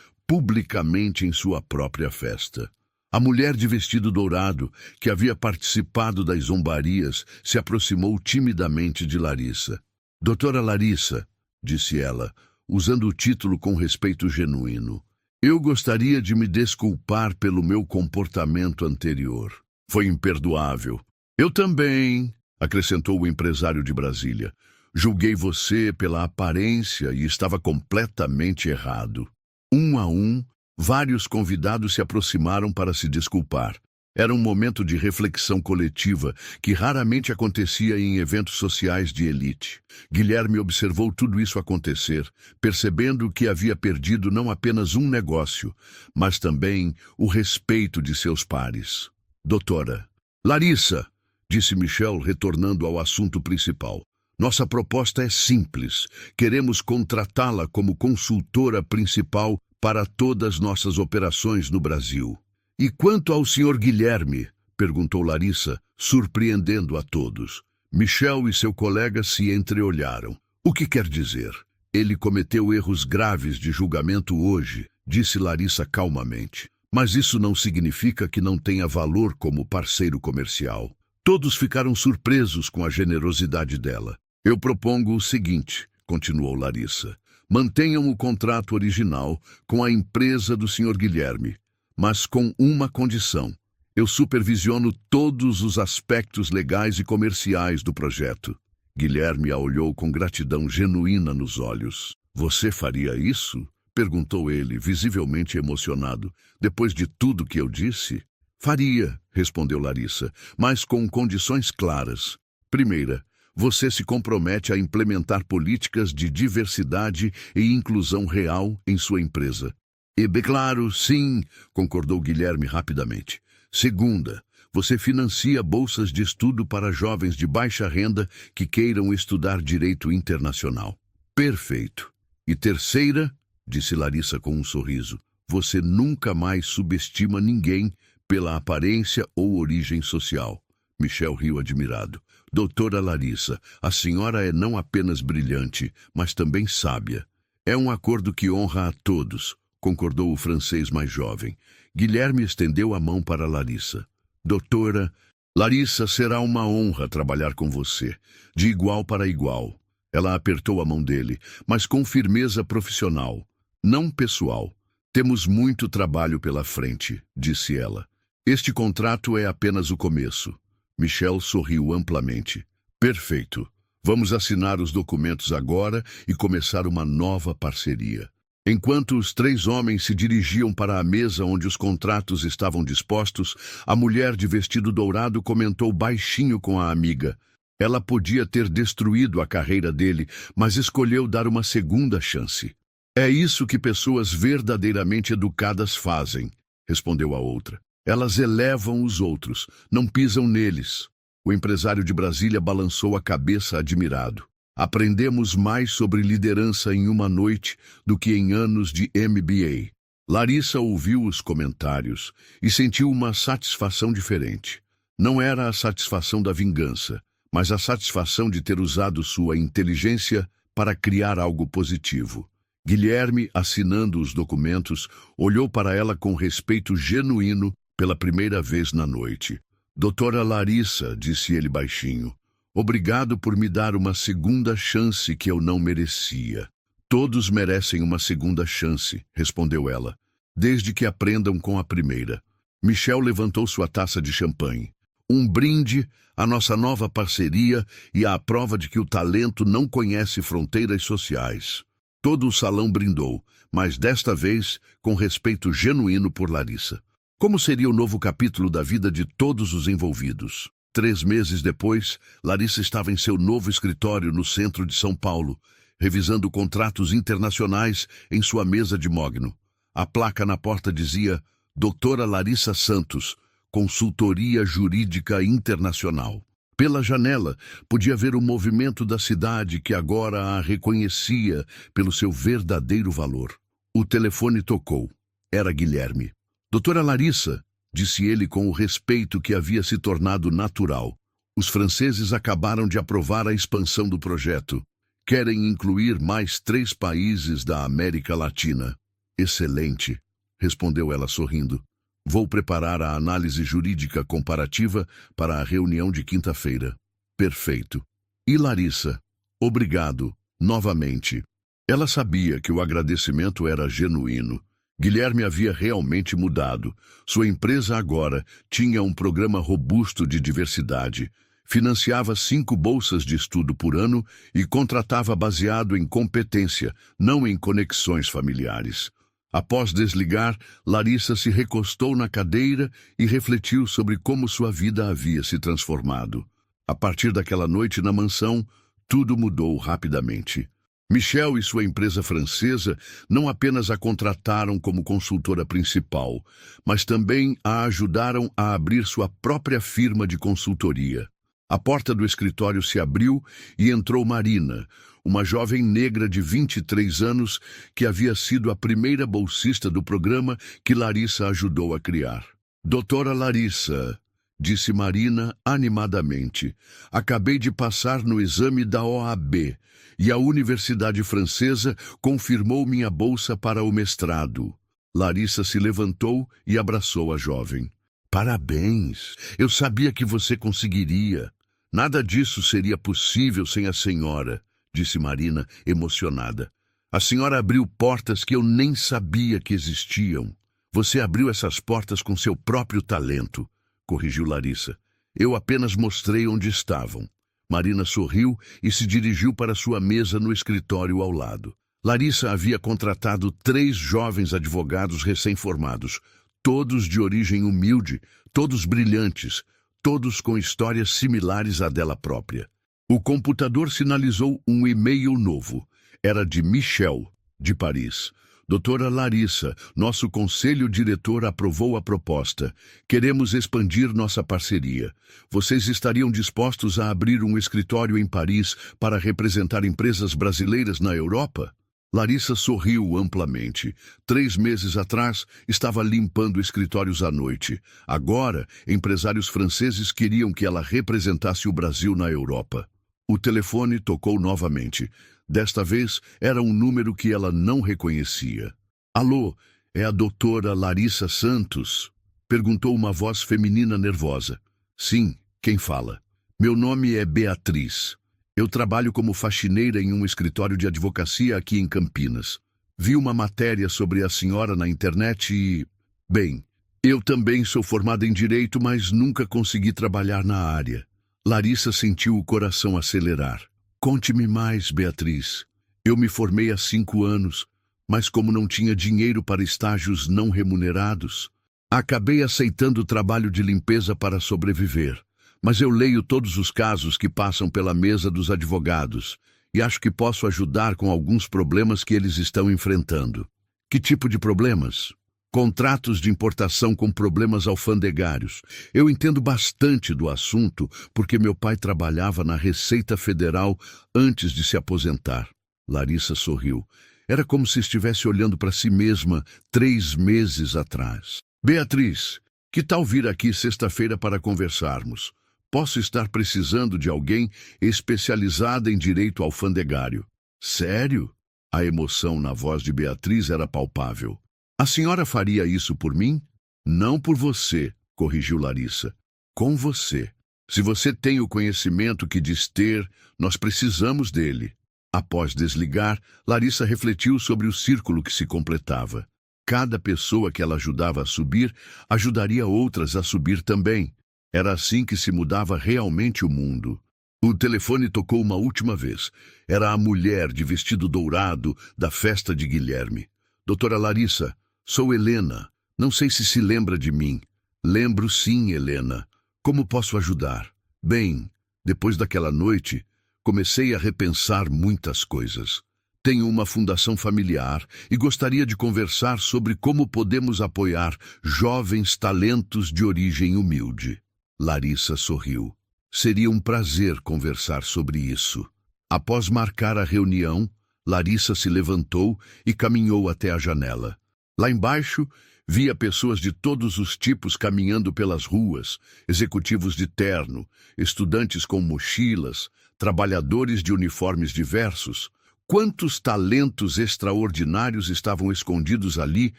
publicamente em sua própria festa. A mulher de vestido dourado, que havia participado das zombarias, se aproximou timidamente de Larissa. Doutora Larissa, disse ela, usando o título com respeito genuíno, eu gostaria de me desculpar pelo meu comportamento anterior. Foi imperdoável. Eu também, acrescentou o empresário de Brasília. Julguei você pela aparência e estava completamente errado. Um a um, vários convidados se aproximaram para se desculpar. Era um momento de reflexão coletiva que raramente acontecia em eventos sociais de elite. Guilherme observou tudo isso acontecer, percebendo que havia perdido não apenas um negócio, mas também o respeito de seus pares. Doutora Larissa, disse Michel, retornando ao assunto principal. Nossa proposta é simples. Queremos contratá-la como consultora principal para todas nossas operações no Brasil. E quanto ao Sr. Guilherme? Perguntou Larissa, surpreendendo a todos. Michel e seu colega se entreolharam. O que quer dizer? Ele cometeu erros graves de julgamento hoje, disse Larissa calmamente. Mas isso não significa que não tenha valor como parceiro comercial. Todos ficaram surpresos com a generosidade dela. Eu propongo o seguinte, continuou Larissa. Mantenham o contrato original com a empresa do Sr. Guilherme, mas com uma condição. Eu supervisiono todos os aspectos legais e comerciais do projeto. Guilherme a olhou com gratidão genuína nos olhos. Você faria isso? Perguntou ele, visivelmente emocionado. Depois de tudo que eu disse? Faria, respondeu Larissa, mas com condições claras. Primeira, você se compromete a implementar políticas de diversidade e inclusão real em sua empresa. E bem claro, sim, concordou Guilherme rapidamente. Segunda, você financia bolsas de estudo para jovens de baixa renda que queiram estudar direito internacional. Perfeito. E terceira, disse Larissa com um sorriso, você nunca mais subestima ninguém pela aparência ou origem social. Michel riu admirado. Doutora Larissa, a senhora é não apenas brilhante, mas também sábia. É um acordo que honra a todos, concordou o francês mais jovem. Guilherme estendeu a mão para Larissa. Doutora, Larissa, será uma honra trabalhar com você, de igual para igual. Ela apertou a mão dele, mas com firmeza profissional, não pessoal. Temos muito trabalho pela frente, disse ela. Este contrato é apenas o começo. Michel sorriu amplamente. Perfeito. Vamos assinar os documentos agora e começar uma nova parceria. Enquanto os três homens se dirigiam para a mesa onde os contratos estavam dispostos, a mulher de vestido dourado comentou baixinho com a amiga. Ela podia ter destruído a carreira dele, mas escolheu dar uma segunda chance. É isso que pessoas verdadeiramente educadas fazem, respondeu a outra. Elas elevam os outros, não pisam neles. O empresário de Brasília balançou a cabeça admirado. Aprendemos mais sobre liderança em uma noite do que em anos de MBA. Larissa ouviu os comentários e sentiu uma satisfação diferente. Não era a satisfação da vingança, mas a satisfação de ter usado sua inteligência para criar algo positivo. Guilherme, assinando os documentos, olhou para ela com respeito genuíno pela primeira vez na noite. Doutora Larissa, disse ele baixinho, obrigado por me dar uma segunda chance que eu não merecia. Todos merecem uma segunda chance, respondeu ela, desde que aprendam com a primeira. Michel levantou sua taça de champanhe. Um brinde à nossa nova parceria e à prova de que o talento não conhece fronteiras sociais. Todo o salão brindou, mas desta vez com respeito genuíno por Larissa. Como seria o novo capítulo da vida de todos os envolvidos? 3 meses depois, Larissa estava em seu novo escritório no centro de São Paulo, revisando contratos internacionais em sua mesa de mogno. A placa na porta dizia Doutora Larissa Santos, Consultoria Jurídica Internacional. Pela janela, podia ver o movimento da cidade que agora a reconhecia pelo seu verdadeiro valor. O telefone tocou. Era Guilherme. Doutora Larissa, disse ele com o respeito que havia se tornado natural. Os franceses acabaram de aprovar a expansão do projeto. Querem incluir mais 3 países da América Latina. Excelente, respondeu ela sorrindo. Vou preparar a análise jurídica comparativa para a reunião de quinta-feira. Perfeito. E Larissa? Obrigado, novamente. Ela sabia que o agradecimento era genuíno. Guilherme havia realmente mudado. Sua empresa agora tinha um programa robusto de diversidade, financiava 5 bolsas de estudo por ano e contratava baseado em competência, não em conexões familiares. Após desligar, Larissa se recostou na cadeira e refletiu sobre como sua vida havia se transformado. A partir daquela noite na mansão, tudo mudou rapidamente. Michel e sua empresa francesa não apenas a contrataram como consultora principal, mas também a ajudaram a abrir sua própria firma de consultoria. A porta do escritório se abriu e entrou Marina, uma jovem negra de 23 anos que havia sido a primeira bolsista do programa que Larissa ajudou a criar. Doutora Larissa, disse Marina animadamente, acabei de passar no exame da OAB e a Universidade Francesa confirmou minha bolsa para o mestrado. Larissa se levantou e abraçou a jovem. Parabéns! Eu sabia que você conseguiria. Nada disso seria possível sem a senhora, disse Marina, emocionada. A senhora abriu portas que eu nem sabia que existiam. Você abriu essas portas com seu próprio talento, corrigiu Larissa. Eu apenas mostrei onde estavam. Marina sorriu e se dirigiu para sua mesa no escritório ao lado. Larissa havia contratado 3 jovens advogados recém-formados, todos de origem humilde, todos brilhantes, todos com histórias similares à dela própria. O computador sinalizou um e-mail novo. Era de Michel, de Paris. Doutora Larissa, nosso conselho diretor aprovou a proposta. Queremos expandir nossa parceria. Vocês estariam dispostos a abrir um escritório em Paris para representar empresas brasileiras na Europa? Larissa sorriu amplamente. 3 meses atrás, estava limpando escritórios à noite. Agora, empresários franceses queriam que ela representasse o Brasil na Europa. O telefone tocou novamente. Desta vez, era um número que ela não reconhecia. Alô, é a doutora Larissa Santos? Perguntou uma voz feminina nervosa. Sim, quem fala? Meu nome é Beatriz. Eu trabalho como faxineira em um escritório de advocacia aqui em Campinas. Vi uma matéria sobre a senhora na internet e... Bem, Eu também sou formada em Direito, mas nunca consegui trabalhar na área. Larissa sentiu o coração acelerar. Conte-me mais, Beatriz. Eu me formei há 5 anos, mas como não tinha dinheiro para estágios não remunerados, acabei aceitando o trabalho de limpeza para sobreviver. Mas eu leio todos os casos que passam pela mesa dos advogados e acho que posso ajudar com alguns problemas que eles estão enfrentando. Que tipo de problemas? Contratos de importação com problemas alfandegários. Eu entendo bastante do assunto porque meu pai trabalhava na Receita Federal antes de se aposentar. Larissa sorriu. Era como se estivesse olhando para si mesma 3 meses atrás. Beatriz, que tal vir aqui sexta-feira para conversarmos? Posso estar precisando de alguém especializada em direito alfandegário. Sério? A emoção na voz de Beatriz era palpável. A senhora faria isso por mim? Não por você, corrigiu Larissa. Com você. Se você tem o conhecimento que diz ter, nós precisamos dele. Após desligar, Larissa refletiu sobre o círculo que se completava. Cada pessoa que ela ajudava a subir, ajudaria outras a subir também. Era assim que se mudava realmente o mundo. O telefone tocou uma última vez. Era a mulher de vestido dourado da festa de Guilherme. Doutora Larissa, sou Helena. Não sei se lembra de mim. Lembro sim, Helena. Como posso ajudar? Bem, depois daquela noite, comecei a repensar muitas coisas. Tenho uma fundação familiar e gostaria de conversar sobre como podemos apoiar jovens talentos de origem humilde. Larissa sorriu. Seria um prazer conversar sobre isso. Após marcar a reunião, Larissa se levantou e caminhou até a janela. Lá embaixo, via pessoas de todos os tipos caminhando pelas ruas, executivos de terno, estudantes com mochilas, trabalhadores de uniformes diversos. Quantos talentos extraordinários estavam escondidos ali,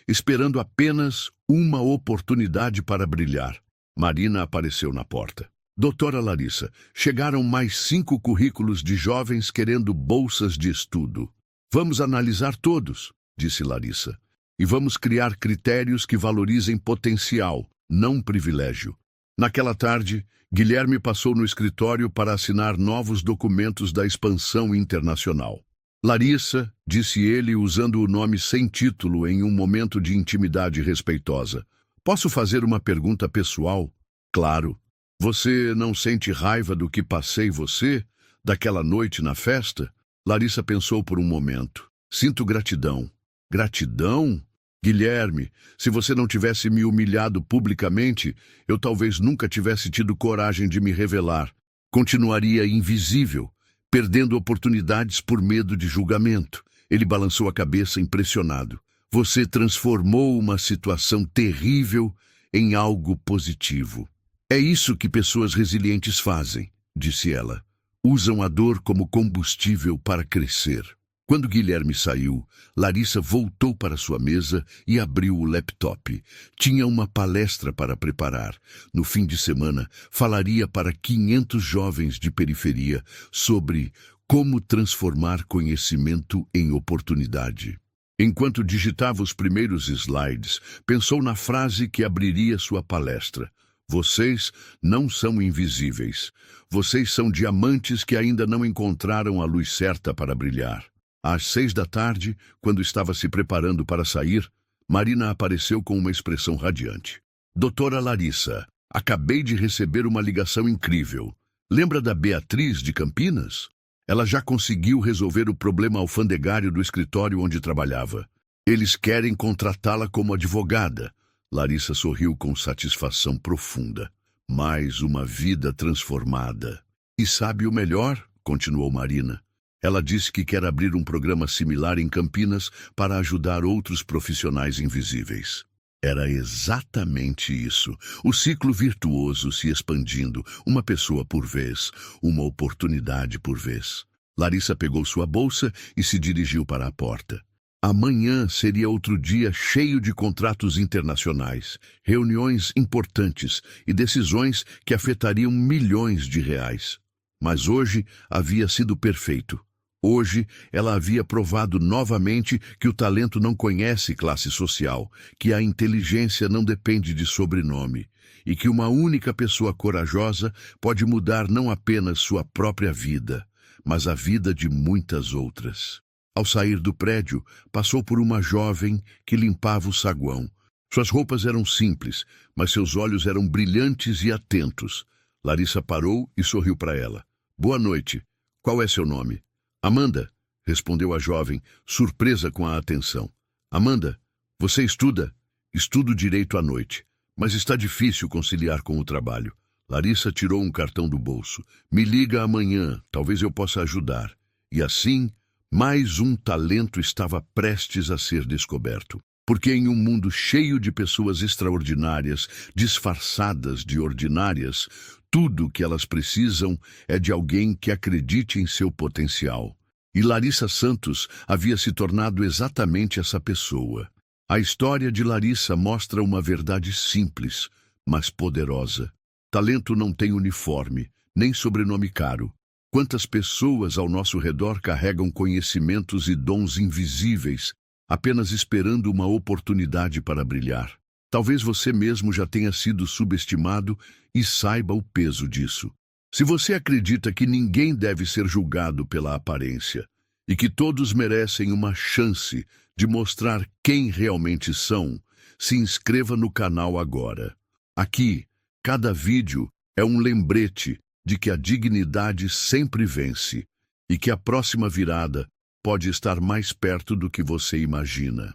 esperando apenas uma oportunidade para brilhar. Marina apareceu na porta. Doutora Larissa, chegaram mais 5 currículos de jovens querendo bolsas de estudo. Vamos analisar todos, disse Larissa. E vamos criar critérios que valorizem potencial, não privilégio. Naquela tarde, Guilherme passou no escritório para assinar novos documentos da expansão internacional. Larissa, disse ele usando o nome sem título em um momento de intimidade respeitosa. Posso fazer uma pergunta pessoal? Claro. Você não sente raiva do que passei você, daquela noite na festa? Larissa pensou por um momento. Sinto gratidão. Gratidão? Guilherme, se você não tivesse me humilhado publicamente, eu talvez nunca tivesse tido coragem de me revelar. Continuaria invisível, perdendo oportunidades por medo de julgamento. Ele balançou a cabeça impressionado. Você transformou uma situação terrível em algo positivo. É isso que pessoas resilientes fazem, disse ela. Usam a dor como combustível para crescer. Quando Guilherme saiu, Larissa voltou para sua mesa e abriu o laptop. Tinha uma palestra para preparar. No fim de semana, falaria para 500 jovens de periferia sobre como transformar conhecimento em oportunidade. Enquanto digitava os primeiros slides, pensou na frase que abriria sua palestra. Vocês não são invisíveis. Vocês são diamantes que ainda não encontraram a luz certa para brilhar. Às 6 da tarde, quando estava se preparando para sair, Marina apareceu com uma expressão radiante. Doutora Larissa, acabei de receber uma ligação incrível. Lembra da Beatriz de Campinas? Ela já conseguiu resolver o problema alfandegário do escritório onde trabalhava. Eles querem contratá-la como advogada. Larissa sorriu com satisfação profunda. Mais uma vida transformada. E sabe o melhor? Continuou Marina. Ela disse que quer abrir um programa similar em Campinas para ajudar outros profissionais invisíveis. Era exatamente isso. O ciclo virtuoso se expandindo, uma pessoa por vez, uma oportunidade por vez. Larissa pegou sua bolsa e se dirigiu para a porta. Amanhã seria outro dia cheio de contratos internacionais, reuniões importantes e decisões que afetariam milhões de reais. Mas hoje havia sido perfeito. Hoje, ela havia provado novamente que o talento não conhece classe social, que a inteligência não depende de sobrenome, e que uma única pessoa corajosa pode mudar não apenas sua própria vida, mas a vida de muitas outras. Ao sair do prédio, passou por uma jovem que limpava o saguão. Suas roupas eram simples, mas seus olhos eram brilhantes e atentos. Larissa parou e sorriu para ela. Boa noite. Qual é seu nome? Amanda, respondeu a jovem, surpresa com a atenção. Amanda, você estuda? Estudo direito à noite, mas está difícil conciliar com o trabalho. Larissa tirou um cartão do bolso. Me liga amanhã, talvez eu possa ajudar. E assim, mais um talento estava prestes a ser descoberto. Porque em um mundo cheio de pessoas extraordinárias, disfarçadas de ordinárias, tudo o que elas precisam é de alguém que acredite em seu potencial. E Larissa Santos havia se tornado exatamente essa pessoa. A história de Larissa mostra uma verdade simples, mas poderosa. Talento não tem uniforme, nem sobrenome caro. Quantas pessoas ao nosso redor carregam conhecimentos e dons invisíveis, apenas esperando uma oportunidade para brilhar. Talvez você mesmo já tenha sido subestimado e saiba o peso disso. Se você acredita que ninguém deve ser julgado pela aparência e que todos merecem uma chance de mostrar quem realmente são, se inscreva no canal agora. Aqui, cada vídeo é um lembrete de que a dignidade sempre vence e que a próxima virada pode estar mais perto do que você imagina.